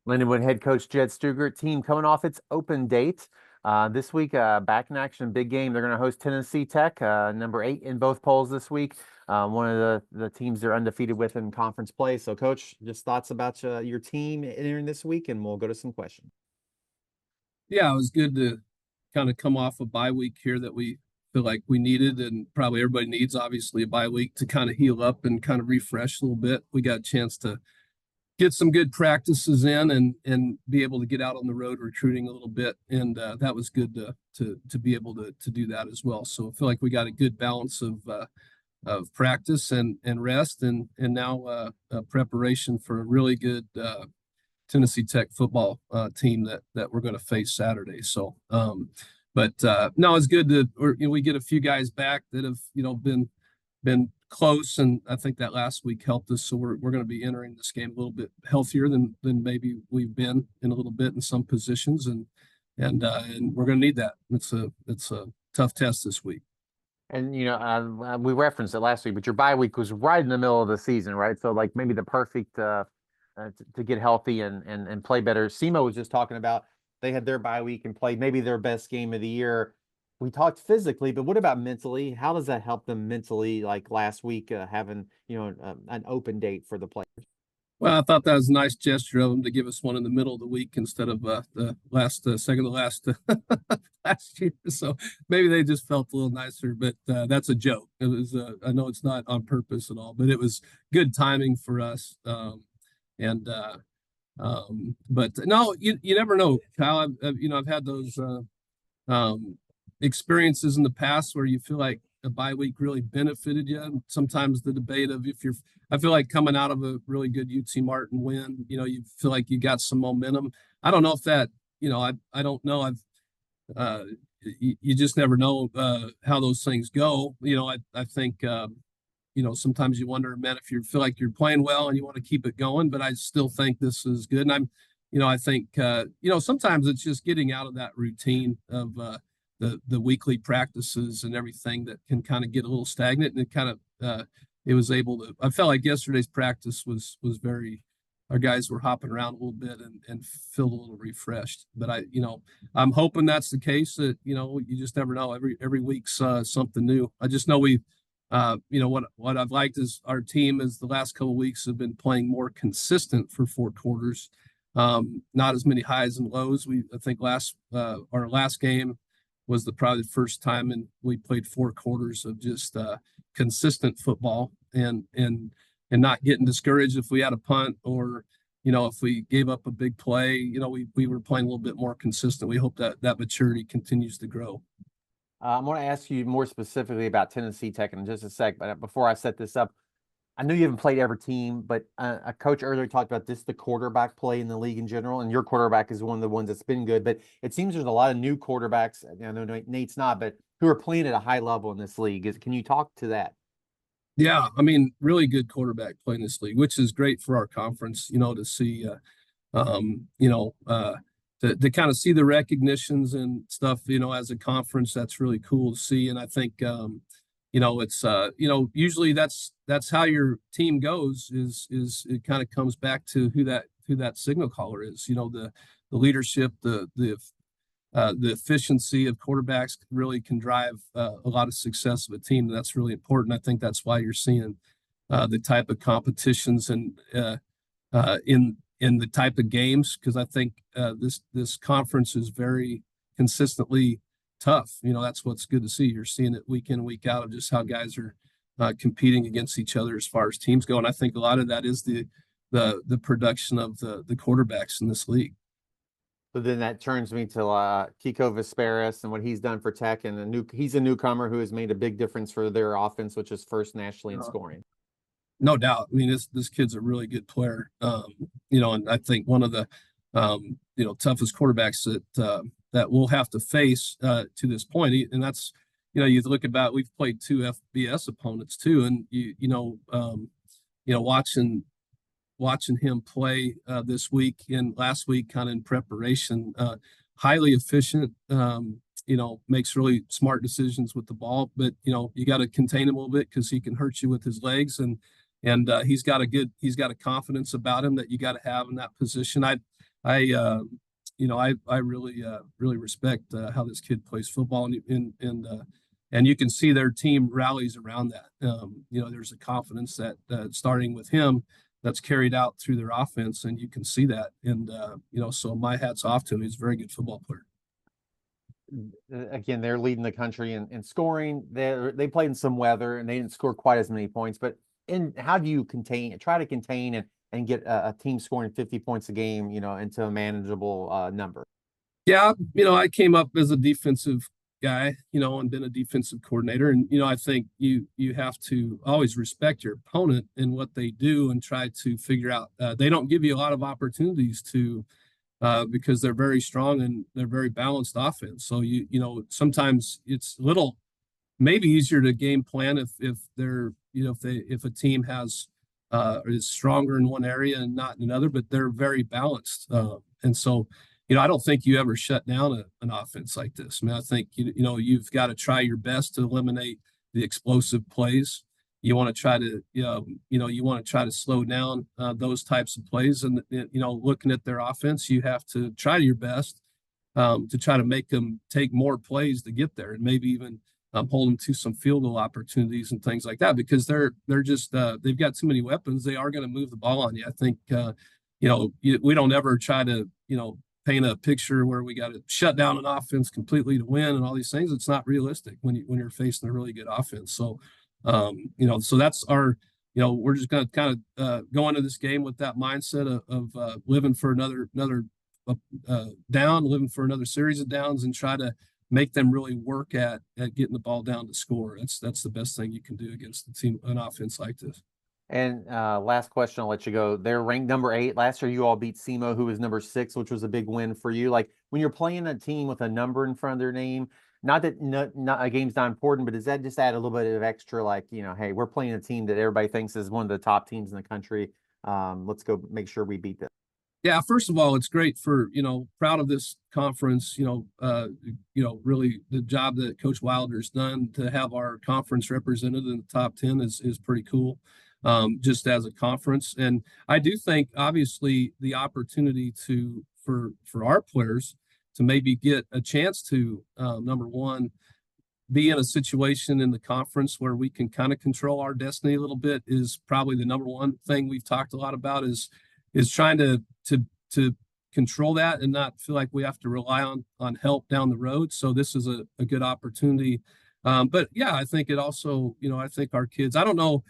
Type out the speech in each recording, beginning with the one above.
Lindenwood head coach Jed Stugart team coming off its open date. This week, back in action, big game. They're going to host Tennessee Tech, number 8 in both polls this week. One of the teams they're undefeated with in conference play. So, Coach, just thoughts about your team entering this week, and we'll go to some questions. Yeah, it was good to kind of come off a bye week here that we feel like we needed, and probably everybody needs, obviously, a bye week to kind of heal up and kind of refresh a little bit. We got a chance to get some good practices in and be able to get out on the road recruiting a little bit, and that was good to be able to do that as well. So I feel like we got a good balance of practice and rest, and now preparation for a really good Tennessee Tech football team that we're going to face Saturday. So, but no, it's good we get a few guys back that have been close, and I think that last week helped us. So we're going to be entering this game a little bit healthier than maybe we've been in a little bit in some positions, and we're going to need that. It's a tough test this week. And we referenced it last week, but your bye week was right in the middle of the season, right? So like maybe the perfect to get healthy and play better. SEMO was just talking about they had their bye week and played maybe their best game of the year. We talked physically, but what about mentally? How does that help them mentally? Like last week, having an open date for the players. Well, I thought that was a nice gesture of them to give us one in the middle of the week instead of the last second to last last year. So maybe they just felt a little nicer, but that's a joke. It was I know it's not on purpose at all, but it was good timing for us. But no, you never know, Kyle. I've had those experiences in the past where you feel like a bye week really benefited you. And sometimes the debate of I feel like coming out of a really good UT Martin win, you feel like you got some momentum. I don't know if that, I don't know. You just never know how those things go. I think, sometimes you wonder, man, if you feel like you're playing well and you want to keep it going, but I still think this is good. And I think, sometimes it's just getting out of that routine of, the weekly practices and everything that can kind of get a little stagnant, and it kind of I felt like yesterday's practice was very, our guys were hopping around a little bit and felt a little refreshed. But I'm hoping that's the case. That you just never know. Every week's something new. I just know what I've liked is our team is the last couple of weeks have been playing more consistent for 4 quarters. Not as many highs and lows. I think our last game was probably the first time, and we played 4 quarters of just consistent football and not getting discouraged if we had a punt or if we gave up a big play. We were playing a little bit more consistent. We hope that maturity continues to grow. I'm going to ask you more specifically about Tennessee Tech in just a sec, but before I set this up, I know you haven't played every team, but a coach earlier talked about the quarterback play in the league in general, and your quarterback is one of the ones that's been good. But it seems there's a lot of new quarterbacks. I know Nate's not, but who are playing at a high level in this league. Can you talk to that? Yeah, I mean, really good quarterback play in this league, which is great for our conference. To see, to kind of see the recognitions and stuff. As a conference, that's really cool to see, and I think. It's usually that's how your team goes is it kind of comes back to who that signal caller is. The leadership, the efficiency of quarterbacks really can drive a lot of success of a team. That's really important. I think that's why you're seeing the type of competitions and in the type of games, because I think this conference is very consistently tough. That's what's good to see. You're seeing it week in, week out of just how guys are competing against each other as far as teams go. And I think a lot of that is the production of the quarterbacks in this league. So then that turns me to Kiko Vesperis and what he's done for Tech, and he's a newcomer who has made a big difference for their offense, which is first nationally in scoring. No doubt. I mean, this kid's a really good player. And I think one of the toughest quarterbacks that we'll have to face to this point. And that's, you look about, we've played 2 FBS opponents too. And, watching him play this week and last week kind of in preparation, highly efficient, makes really smart decisions with the ball. But, you got to contain him a little bit because he can hurt you with his legs. And he's got a confidence about him that you got to have in that position. I really really respect how this kid plays football, and you can see their team rallies around that. There's a confidence that starting with him that's carried out through their offense, and you can see that. And so my hat's off to him. He's a very good football player. Again, they're leading the country in scoring. They played in some weather and they didn't score quite as many points. But how do you try to contain and get a team scoring 50 points a game, into a manageable number? Yeah, I came up as a defensive guy, and been a defensive coordinator. And, I think you have to always respect your opponent and what they do and try to figure out. They don't give you a lot of opportunities to because they're very strong and they're very balanced offense. So sometimes it's little maybe easier to game plan if they're if a team has is stronger in one area and not in another, but they're very balanced. And so I don't think you ever shut down an offense like this. I mean, I think you've got to try your best to eliminate the explosive plays. You want to try to you want to try to slow down those types of plays, and looking at their offense, you have to try your best to try to make them take more plays to get there, and maybe even hold them to some field goal opportunities and things like that, because they're just they've got too many weapons. They are going to move the ball on you. I think we don't ever try to paint a picture where we got to shut down an offense completely to win and all these things. It's not realistic when you're facing a really good offense. So so that's our, we're just going to kind of go into this game with that mindset of living for another down, living for another series of downs, and try to make them really work at getting the ball down to score. That's the best thing you can do against an offense like this. And last question, I'll let you go. They're ranked number 8. Last year, you all beat SEMO, who was number 6, which was a big win for you. Like, when you're playing a team with a number in front of their name, not that not a game's not important, but does that just add a little bit of extra, like, hey, we're playing a team that everybody thinks is one of the top teams in the country. Let's go make sure we beat them. Yeah, first of all, it's great for, proud of this conference, really the job that Coach Wilder's done to have our conference represented in the top 10 is pretty cool, just as a conference. And I do think, obviously, the opportunity for our players to maybe get a chance to, number one, be in a situation in the conference where we can kind of control our destiny a little bit is probably the number one thing we've talked a lot about is trying to control that and not feel like we have to rely on help down the road. So this is a good opportunity. But yeah, I think it also, I think our kids, I don't know,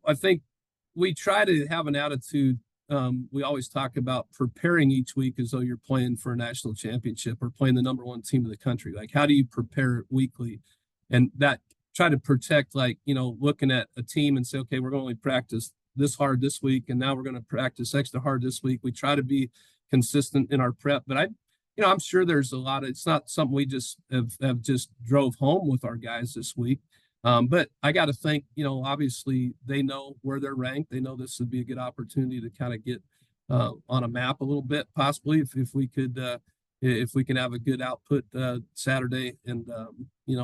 I think we try to have an attitude. We always talk about preparing each week as though you're playing for a national championship or playing the number 1 team in the country. Like, how do you prepare weekly? And that try to protect, like, looking at a team and say, okay, we're going to only practice this hard this week, and now we're going to practice extra hard this week. We try to be consistent in our prep, but I'm sure there's a lot of, it's not something we just have just drove home with our guys this week. But I got to think, obviously they know where they're ranked. They know this would be a good opportunity to kind of get on a map a little bit, possibly if we can have a good output Saturday. And,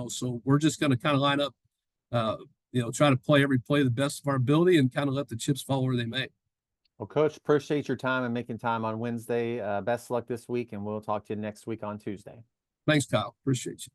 so we're just going to kind of line up, try to play every play the best of our ability and kind of let the chips fall where they may. Well, Coach, appreciate your time and making time on Wednesday. Best of luck this week, and we'll talk to you next week on Tuesday. Thanks, Kyle. Appreciate you.